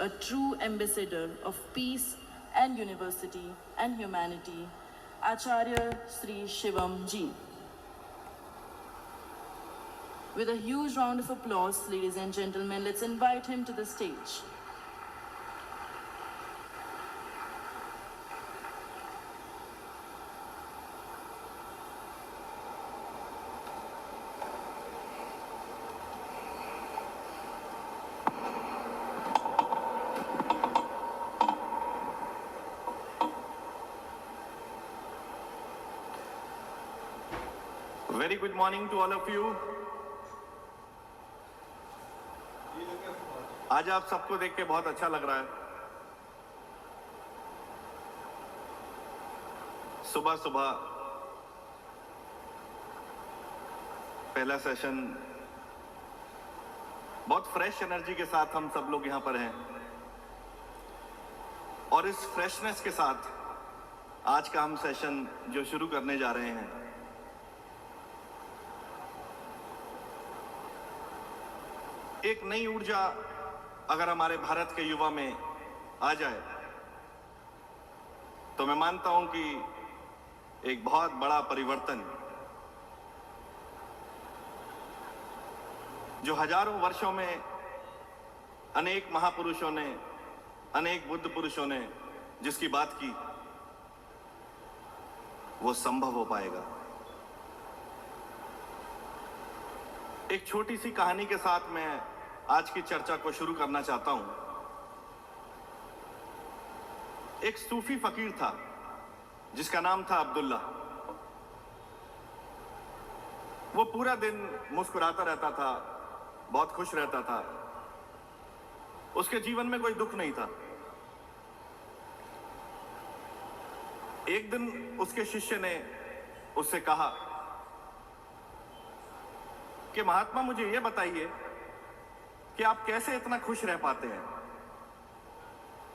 a true ambassador of peace and university and humanity, Acharya Sri Shivam Ji. With a huge round of applause, ladies and gentlemen, let's invite him to the stage. Very good morning to all of you. आज आप सबको देख के बहुत अच्छा लग रहा है. सुबह सुबह पहला सेशन, बहुत फ्रेश एनर्जी के साथ हम सब लोग यहां पर हैं और इस फ्रेशनेस के साथ आज का हम सेशन जो शुरू करने जा रहे हैं, एक नई ऊर्जा अगर हमारे भारत के युवा में आ जाए तो मैं मानता हूं कि एक बहुत बड़ा परिवर्तन जो हजारों वर्षों में अनेक महापुरुषों ने, अनेक बुद्ध पुरुषों ने जिसकी बात की, वो संभव हो पाएगा. एक छोटी सी कहानी के साथ मैं आज की चर्चा को शुरू करना चाहता हूं. एक सूफी फकीर था जिसका नाम था अब्दुल्ला. वो पूरा दिन मुस्कुराता रहता था, बहुत खुश रहता था. उसके जीवन में कोई दुख नहीं था. एक दिन उसके शिष्य ने उससे कहा कि महात्मा, मुझे यह बताइए कि आप कैसे इतना खुश रह पाते हैं,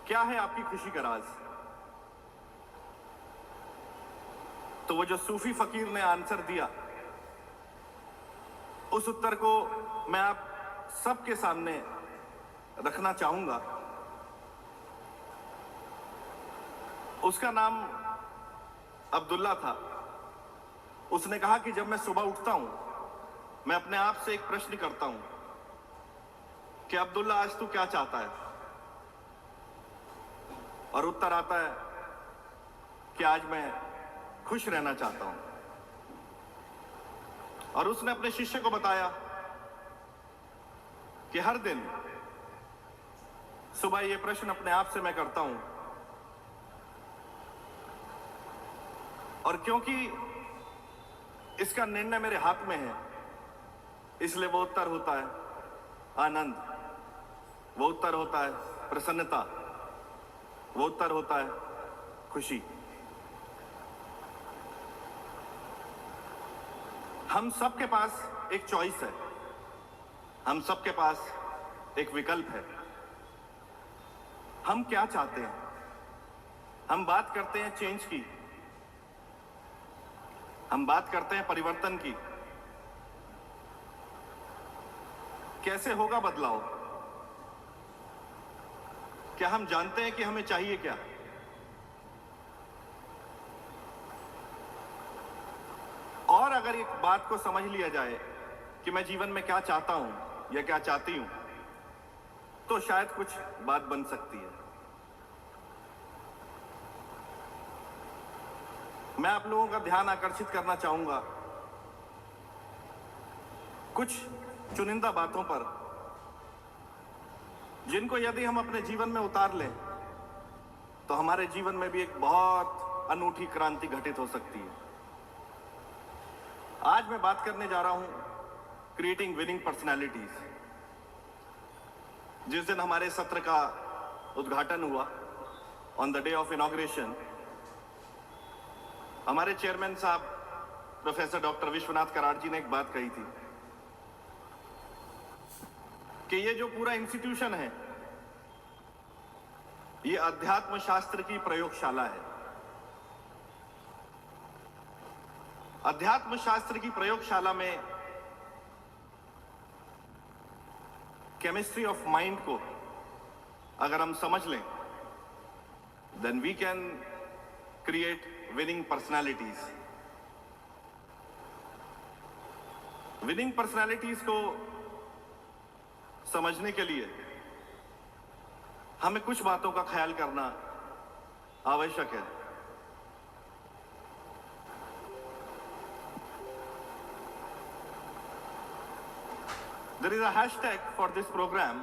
क्या है आपकी खुशी का राज? तो वो जो सूफी फकीर ने आंसर दिया, उस उत्तर को मैं आप सबके सामने रखना चाहूंगा. उसका नाम अब्दुल्ला था. उसने कहा कि जब मैं सुबह उठता हूं, मैं अपने आप से एक प्रश्न करता हूं कि अब्दुल्ला, आज तू क्या चाहता है? और उत्तर आता है कि आज मैं खुश रहना चाहता हूं. और उसने अपने शिष्य को बताया कि हर दिन सुबह यह प्रश्न अपने आप से मैं करता हूं, और क्योंकि इसका निर्णय मेरे हाथ में है, इसलिए वो उत्तर होता है आनंद, वो उत्तर होता है प्रसन्नता, वो उत्तर होता है खुशी. हम सबके पास एक चॉइस है, हम सबके पास एक विकल्प है. हम क्या चाहते हैं? हम बात करते हैं चेंज की, हम बात करते हैं परिवर्तन की. कैसे होगा बदलाव? क्या हम जानते हैं कि हमें चाहिए क्या? और अगर एक बात को समझ लिया जाए कि मैं जीवन में क्या चाहता हूं या क्या चाहती हूं, तो शायद कुछ बात बन सकती है. मैं आप लोगों का ध्यान आकर्षित करना चाहूंगा कुछ चुनिंदा बातों पर, जिनको यदि हम अपने जीवन में उतार लें तो हमारे जीवन में भी एक बहुत अनूठी क्रांति घटित हो सकती है. आज मैं बात करने जा रहा हूं क्रिएटिंग विनिंग पर्सनैलिटीज. जिस दिन हमारे सत्र का उद्घाटन हुआ, on the day of inauguration, हमारे चेयरमैन साहब प्रोफेसर डॉक्टर विश्वनाथ कराड़ जी ने एक बात कही थी कि ये जो पूरा इंस्टीट्यूशन है, ये अध्यात्म शास्त्र की प्रयोगशाला है. अध्यात्म शास्त्र की प्रयोगशाला में केमिस्ट्री ऑफ माइंड को अगर हम समझ लें, then we can create winning personalities. Winning personalities को समझने के लिए हमें कुछ बातों का ख्याल करना आवश्यक है. There is a hashtag for this program,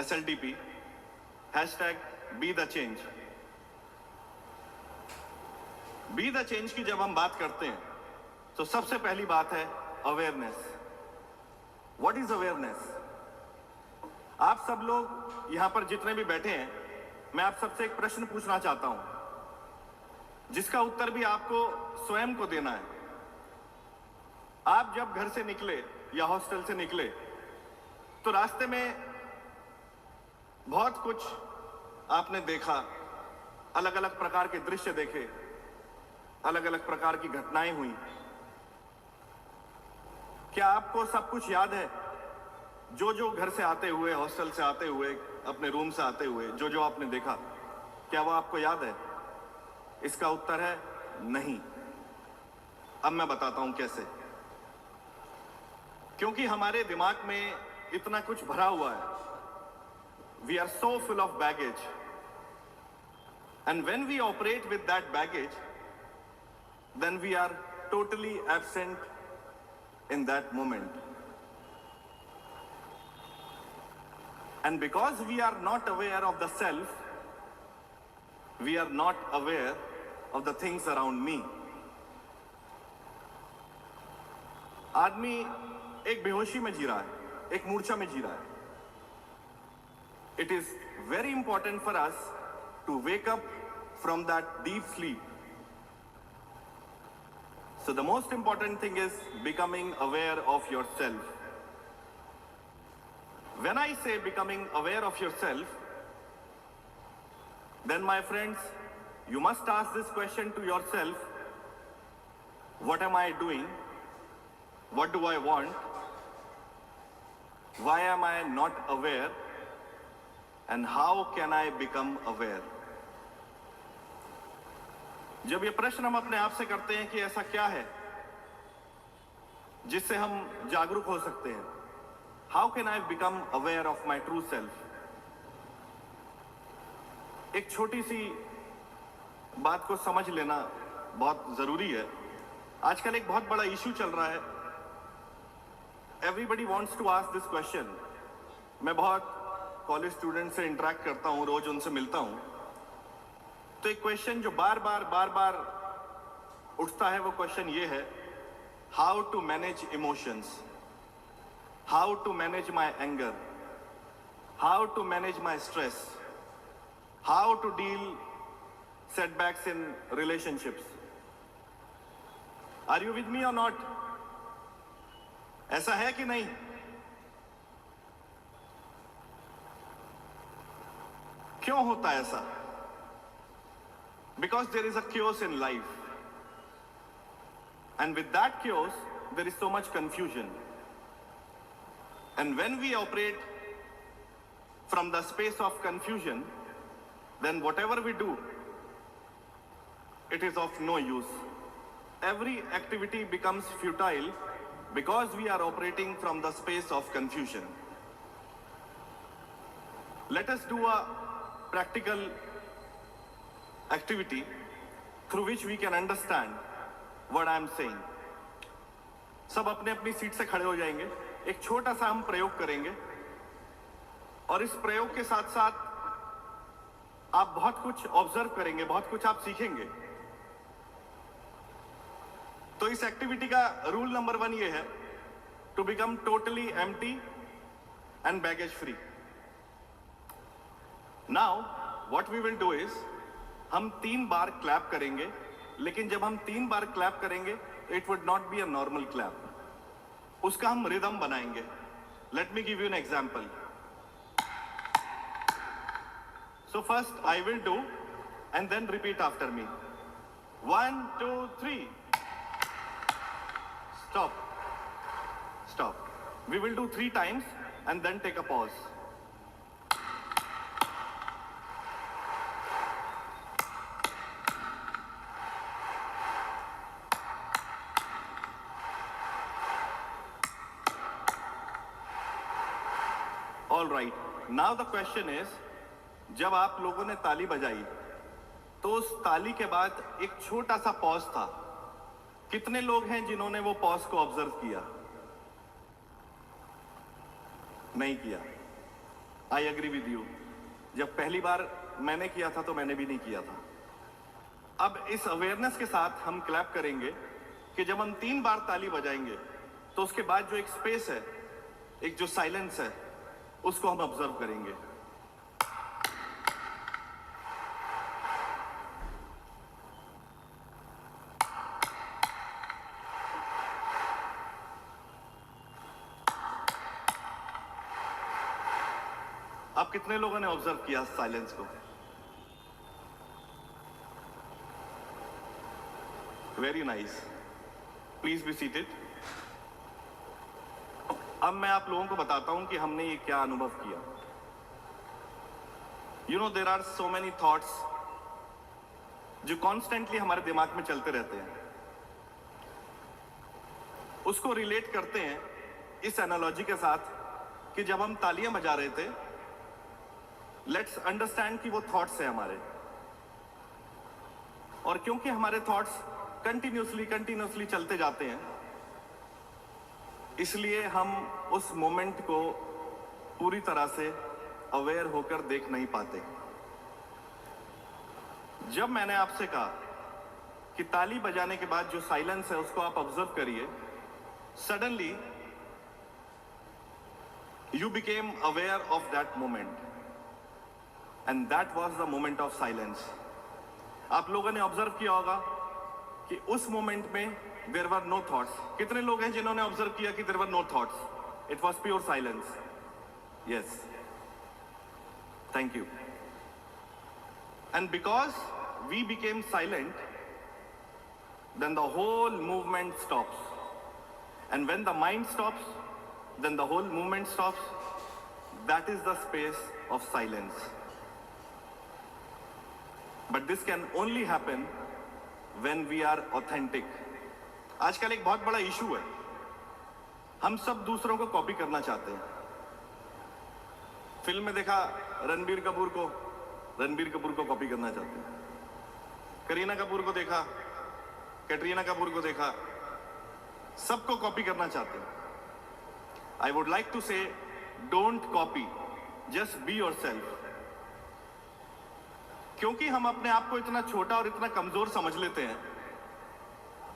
SLDP, hashtag Be the Change. Be the Change की जब हम बात करते हैं तो सबसे पहली बात है अवेयरनेस. What is awareness? आप सब लोग यहां पर जितने भी बैठे हैं, मैं आप सबसे एक प्रश्न पूछना चाहता हूं जिसका उत्तर भी आपको स्वयं को देना है. आप जब घर से निकले या हॉस्टल से निकले तो रास्ते में बहुत कुछ आपने देखा, अलग अलग प्रकार के दृश्य देखे, अलग अलग प्रकार की घटनाएं हुई. क्या आपको सब कुछ याद है? जो घर से आते हुए, हॉस्टल से आते हुए, अपने रूम से आते हुए जो आपने देखा, क्या वो आपको याद है? इसका उत्तर है नहीं. अब मैं बताता हूं कैसे. क्योंकि हमारे दिमाग में इतना कुछ भरा हुआ है. We are so full of baggage, and when we operate with that baggage, then we are totally absent in that moment. And because we are not aware of the self, we are not aware of the things around me. आदमी एक बेहोशी में जी रहा है, एक मूर्छा में जी रहा है. It is very important for us to wake up from that deep sleep. So the most important thing is becoming aware of yourself. When I say becoming aware of yourself, then my friends, you must ask this question to yourself: what am I doing? What do I want? Why am I not aware? And how can I become aware? जब ये प्रश्न हम अपने आप से करते हैं कि ऐसा क्या है जिससे हम जागरूक हो सकते हैं, how can I become aware of my true self, एक छोटी सी बात को समझ लेना बहुत जरूरी है. आजकल एक बहुत बड़ा इशू चल रहा है. Everybody wants to ask this question. मैं बहुत कॉलेज स्टूडेंट से इंटरेक्ट करता हूं, रोज उनसे मिलता हूं. तो एक क्वेश्चन जो बार बार उठता है, वो क्वेश्चन ये है: how to manage emotions, how to manage my anger, how to manage my stress, how to deal setbacks in relationships. Are you with me or not? ऐसा है कि नहीं? क्यों होता है ऐसा? Because there is a chaos in life, and with that chaos there is so much confusion. And when we operate from the space of confusion, then whatever we do, it is of no use. Every activity becomes futile because we are operating from the space of confusion. Let us do a practical activity through which we can understand what I am saying. सब अपने अपनी seat से खड़े हो जाएंगे. एक छोटा सा हम प्रयोग करेंगे, और इस प्रयोग के साथ साथ आप बहुत कुछ ऑब्जर्व करेंगे, बहुत कुछ आप सीखेंगे. तो इस एक्टिविटी का रूल नंबर 1 ये है: to become totally empty and baggage free. Now what we will do is, हम 3 बार क्लैप करेंगे, लेकिन जब हम 3 बार क्लैप करेंगे, it would not be a normal clap. उसका हम रिदम बनाएंगे. Let me give you an example. So first I will do and then repeat after me. 1 2 3. Stop. We will do 3 times and then take a pause. All right, now the question is, जब आप लोगों ने ताली बजाई तो उस ताली के बाद एक छोटा सा पॉज था। कितने लोग हैं जिन्होंने वो पॉज को ऑब्जर्व किया? नहीं किया। I agree with you. जब पहली बार मैंने किया था तो मैंने भी नहीं किया था। अब इस अवेयरनेस के साथ हम क्लैप करेंगे कि जब हम 3 बार ताली बजाएंगे तो उसके बाद जो एक स्पेस है, एक जो साइलेंस है, उसको हम ऑब्जर्व करेंगे। अब कितने लोगों ने ऑब्जर्व किया साइलेंस को? Very nice, please be seated. अब मैं आप लोगों को बताता हूं कि हमने ये क्या अनुभव किया। You know, there are so many thoughts जो कॉन्स्टेंटली हमारे दिमाग में चलते रहते हैं। उसको रिलेट करते हैं इस एनालॉजी के साथ कि जब हम तालियां बजा रहे थे, लेट्स अंडरस्टैंड कि वो थॉट्स हैं हमारे, और क्योंकि हमारे थॉट्स कंटिन्यूसली चलते जाते हैं, इसलिए हम उस मोमेंट को पूरी तरह से अवेयर होकर देख नहीं पाते। जब मैंने आपसे कहा कि ताली बजाने के बाद जो साइलेंस है उसको आप ऑब्जर्व करिए, suddenly you became aware of that moment, and that was the moment of silence. आप लोगों ने ऑब्जर्व किया होगा कि उस मोमेंट में देयर वर नो थॉट्स। कितने लोग हैं जिन्होंने ऑब्जर्व किया कि there were no thoughts? It was pure silence. Yes, thank you. And because we became silent, then the whole movement stops, and when the mind stops, then the whole movement stops. That is the space of silence. But this can only happen when we are authentic. आजकल एक बहुत बड़ा issue है, हम सब दूसरों को copy करना चाहते हैं। फिल्म में देखा रणबीर कपूर को कॉपी करना चाहते हैं। करीना कपूर को देखा, कैटरीना कपूर को देखा, सबको कॉपी करना चाहते हैं। आई वुड लाइक टू से, don't copy, just be yourself. क्योंकि हम अपने आप को इतना छोटा और इतना कमजोर समझ लेते हैं,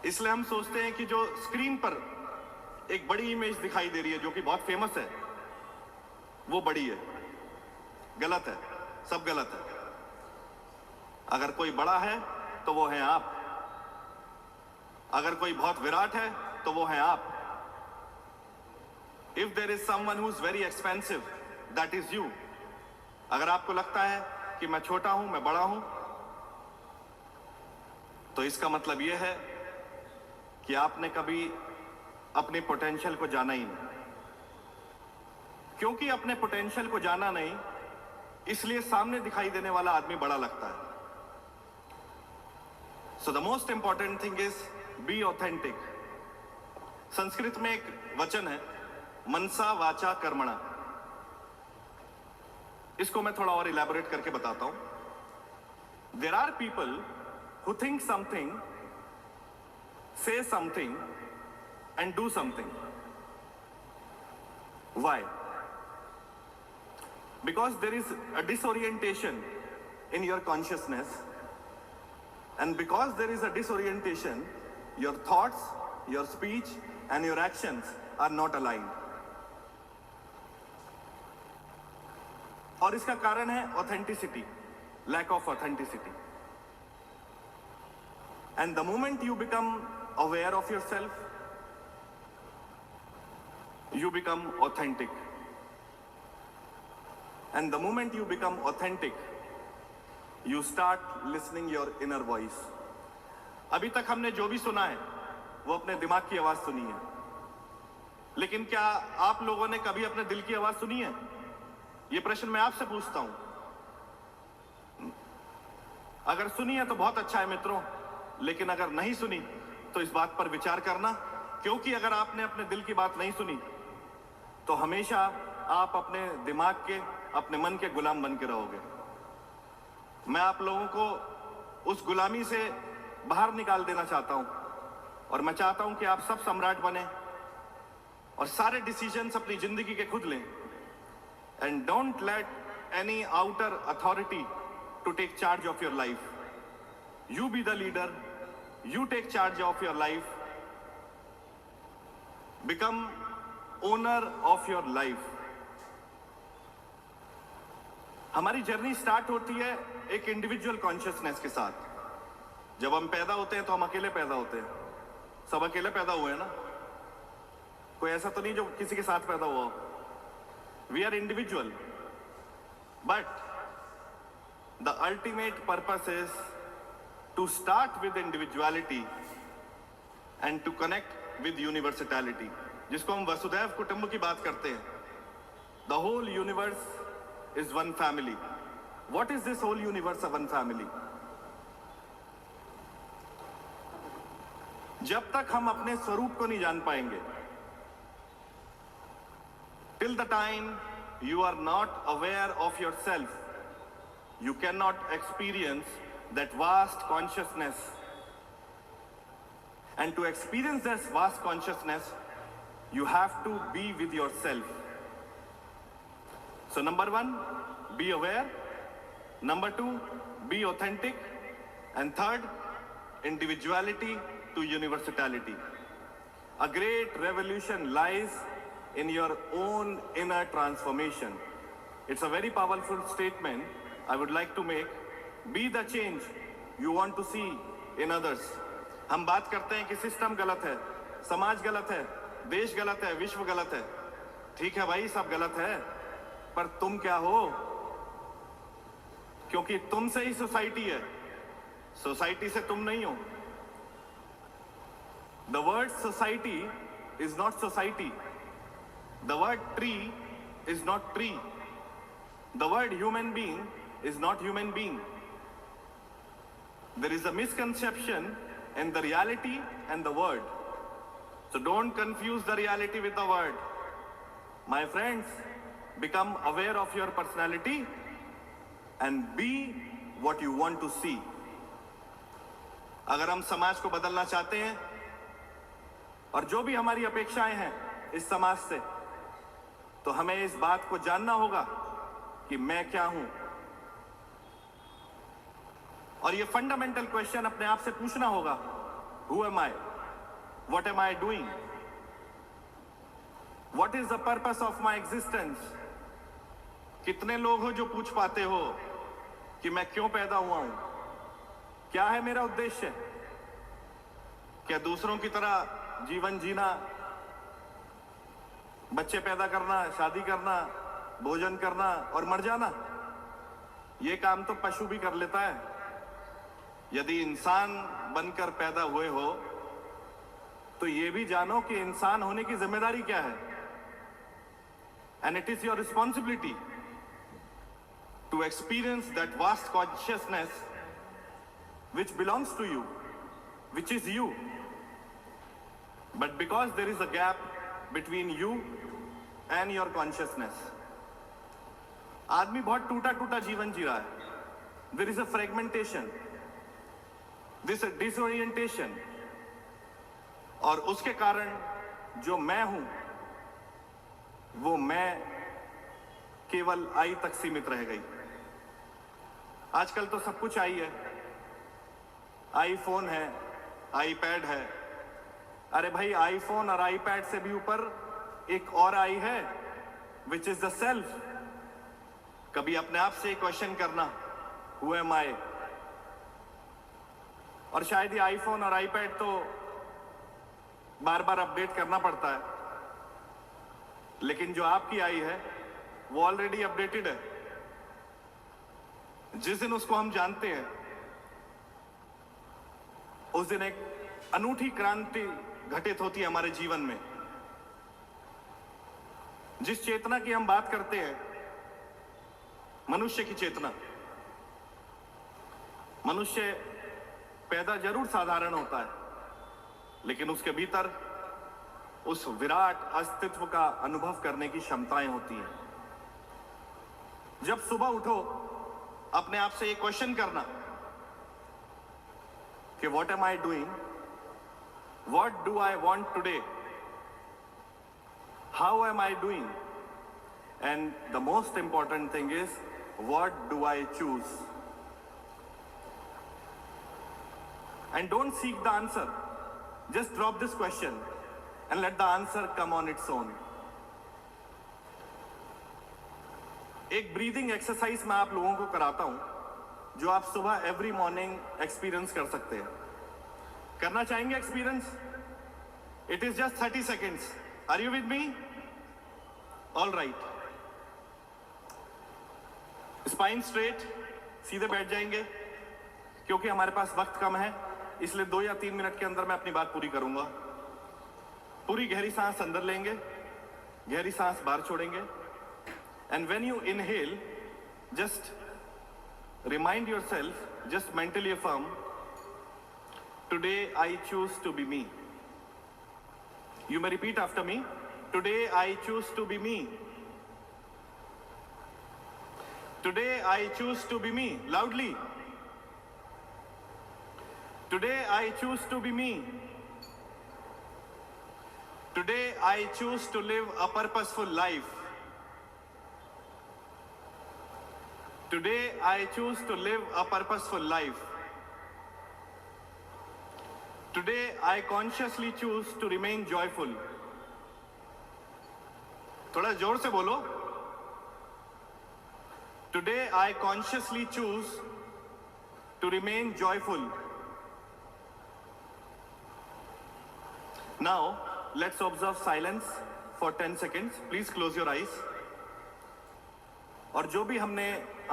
इसलिए हम सोचते हैं कि जो स्क्रीन पर एक बड़ी इमेज दिखाई दे रही है जो कि बहुत फेमस है, वो बड़ी है। गलत है, सब गलत है। अगर कोई बड़ा है तो वो है आप, अगर कोई बहुत विराट है तो वो है आप। If there is someone who is very expensive, that is you. अगर आपको लगता है कि मैं छोटा हूं, मैं बड़ा हूं, तो इसका मतलब यह है कि आपने कभी अपने पोटेंशियल को जाना ही नहीं। क्योंकि अपने पोटेंशियल को जाना नहीं, इसलिए सामने दिखाई देने वाला आदमी बड़ा लगता है। So the most important thing is be authentic. Sanskrit में एक वचन है, मनसा वाचा कर्मणा। इसको मैं थोड़ा और इलैबोरेट करके बताता हूं। There are people who think something, say something and do something. Why? Because there is a disorientation in your consciousness, and because there is a disorientation, your thoughts, your speech and your actions are not aligned. और इसका कारण है authenticity, lack of authenticity. And the moment you become aware of yourself, you become authentic. And the moment you become authentic, you start listening your inner voice. अभी तक हमने जो भी सुना है वो अपने दिमाग की आवाज सुनी है, लेकिन क्या आप लोगों ने कभी अपने दिल की आवाज सुनी है? ये प्रश्न मैं आपसे पूछता हूं। अगर सुनी है तो बहुत अच्छा है मित्रों, लेकिन अगर नहीं सुनी तो इस बात पर विचार करना, क्योंकि अगर आपने अपने दिल की बात नहीं सुनी तो हमेशा आप अपने दिमाग के, अपने मन के गुलाम बन के रहोगे। मैं आप लोगों को उस गुलामी से बाहर निकाल देना चाहता हूं और मैं चाहता हूं कि आप सब सम्राट बने और सारे डिसीजंस अपनी जिंदगी के खुद लें। And don't let any outer authority to take charge of your life. You be the leader, you take charge of your life, become owner of your life। हमारी जर्नी स्टार्ट होती है एक इंडिविजुअल कॉन्शियसनेस के साथ। जब हम पैदा होते हैं तो हम अकेले पैदा होते हैं, सब अकेले पैदा हुए हैं ना, कोई ऐसा तो नहीं जो किसी के साथ पैदा हुआ हो। We are individual, but the ultimate purpose is to start with individuality and to connect with universality, जिसको हम वसुधैव कुटुंब की बात करते हैं। The whole universe is one family. What is this whole universe of one family? जब तक हम अपने स्वरूप को नहीं जान पाएंगे, till the time you are not aware of yourself, you cannot experience that vast consciousness. And to experience this vast consciousness, you have to be with yourself. So number one, be aware. Number two, be authentic. And third, individuality to universality. A great revolution lies in your own inner transformation. It's a very powerful statement I would like to make. Be the change you want to see in others. हम बात करते हैं कि system गलत है, समाज गलत है, देश गलत है, विश्व गलत है। ठीक है भाई, सब गलत है, पर तुम क्या हो? क्योंकि तुमसे ही सोसाइटी है, सोसाइटी से तुम नहीं हो। The word society is not society. The word tree is not tree. The word human being is not human being. There is a misconception in the reality and the word. So don't confuse the reality with the word. My friends, become aware of your personality and be what you want to see. अगर हम समाज को बदलना चाहते हैं और जो भी हमारी अपेक्षाएं हैं इस समाज से, तो हमें इस बात को जानना होगा कि मैं क्या हूं। और ये फंडामेंटल क्वेश्चन अपने आप से पूछना होगा, who am I, what am I doing, what is the purpose of my existence. कितने लोग हो जो पूछ पाते हो कि मैं क्यों पैदा हुआ हूं, क्या है मेरा उद्देश्य? क्या दूसरों की तरह जीवन जीना, बच्चे पैदा करना, शादी करना, भोजन करना और मर जाना? ये काम तो पशु भी कर लेता है। यदि इंसान बनकर पैदा हुए हो तो ये भी जानो कि इंसान होने की जिम्मेदारी क्या है। And it is your responsibility to experience that vast consciousness which belongs to you, which is you. But because there is a gap between you and your consciousness, आदमी बहुत टूटा टूटा जीवन जी रहा है। There is a fragmentation, this a disorientation, और उसके कारण जो मैं हूं वो मैं केवल आई तक सीमित रह गई। आजकल तो सब कुछ आई है, आईफोन है, आईपैड है। अरे भाई, आईफोन और आईपैड से भी ऊपर एक और आई है, विच इज द सेल्फ। कभी अपने आप से क्वेश्चन करना, हु एम आई। और शायद ये आईफोन और आईपैड तो बार बार अपडेट करना पड़ता है, लेकिन जो आपकी आई है वो ऑलरेडी अपडेटेड है। जिस दिन उसको हम जानते हैं उस दिन एक अनूठी क्रांति घटित होती है हमारे जीवन में। जिस चेतना की हम बात करते हैं, मनुष्य की चेतना। मनुष्य पैदा जरूर साधारण होता है, लेकिन उसके भीतर उस विराट अस्तित्व का अनुभव करने की क्षमताएं होती हैं। जब सुबह उठो, अपने आप से ये क्वेश्चन करना कि what am I doing, what do I want today, how am I doing, and the most important thing is what do I choose. And don't seek the answer. Just drop this question and let the answer come on its own. एक breathing exercise मैं आप लोगों को कराता हूं जो आप सुबह एवरी मॉर्निंग एक्सपीरियंस कर सकते हैं। करना चाहेंगे experience? It is just 30 seconds. Are you with me? All right. Spine straight, सीधे बैठ जाएंगे। क्योंकि हमारे पास वक्त कम है, इसलिए 2 या 3 मिनट के अंदर मैं अपनी बात पूरी करूंगा। पूरी गहरी सांस अंदर लेंगे, गहरी सांस बाहर छोड़ेंगे। And when you inhale, just remind yourself, just mentally affirm, today I choose to be me. You may repeat after me, today I choose to be me. Today I choose to be me. Loudly, today I choose to be me. Today I choose to live a purposeful life. Today I choose to live a purposeful life. Today I consciously choose to remain joyful. थोड़ा जोर से बोलो। Today I consciously choose to remain joyful. Now, let's observe silence for 10 seconds. Please close your eyes. और जो भी हमने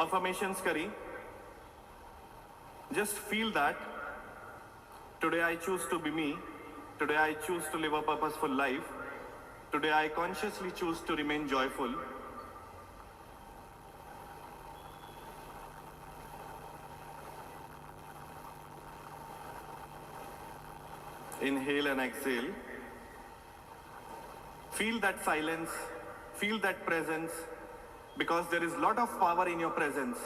affirmations करी, just feel that today I choose to be me. Today I choose to live a purposeful life. Today I consciously choose to remain joyful. Inhale and exhale. Feel that silence, feel that presence, because there is a lot of power in your presence.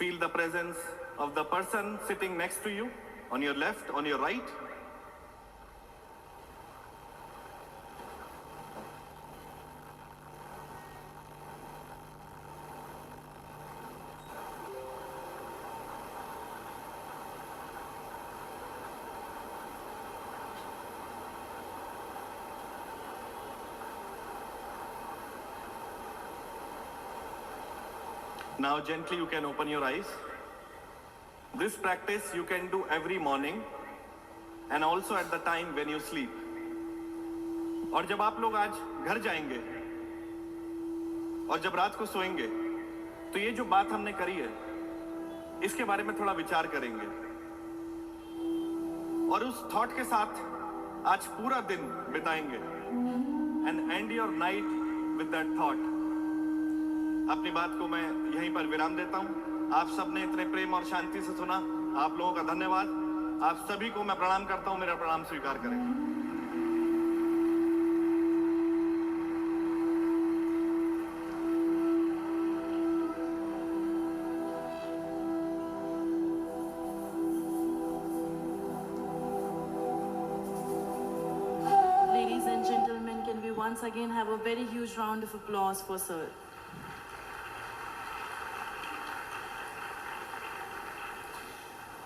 Feel the presence of the person sitting next to you, on your left, on your right. Now gently you can open your eyes. This practice you can do every morning and also at the time when you sleep. और जब आप लोग आज घर जाएंगे और जब रात को सोएंगे तो ये जो बात हमने करी है इसके बारे में थोड़ा विचार करेंगे और उस थॉट के साथ आज पूरा दिन बिताएंगे and end your night with that thought. अपनी बात को मैं यहीं पर विराम देता हूं। आप सबने इतने प्रेम और शांति से सुना, आप लोगों का धन्यवाद। आप सभी को मैं प्रणाम करता हूं, मेरा प्रणाम स्वीकार करें। Ladies and gentlemen, can we once again have a very huge round of applause for Sir?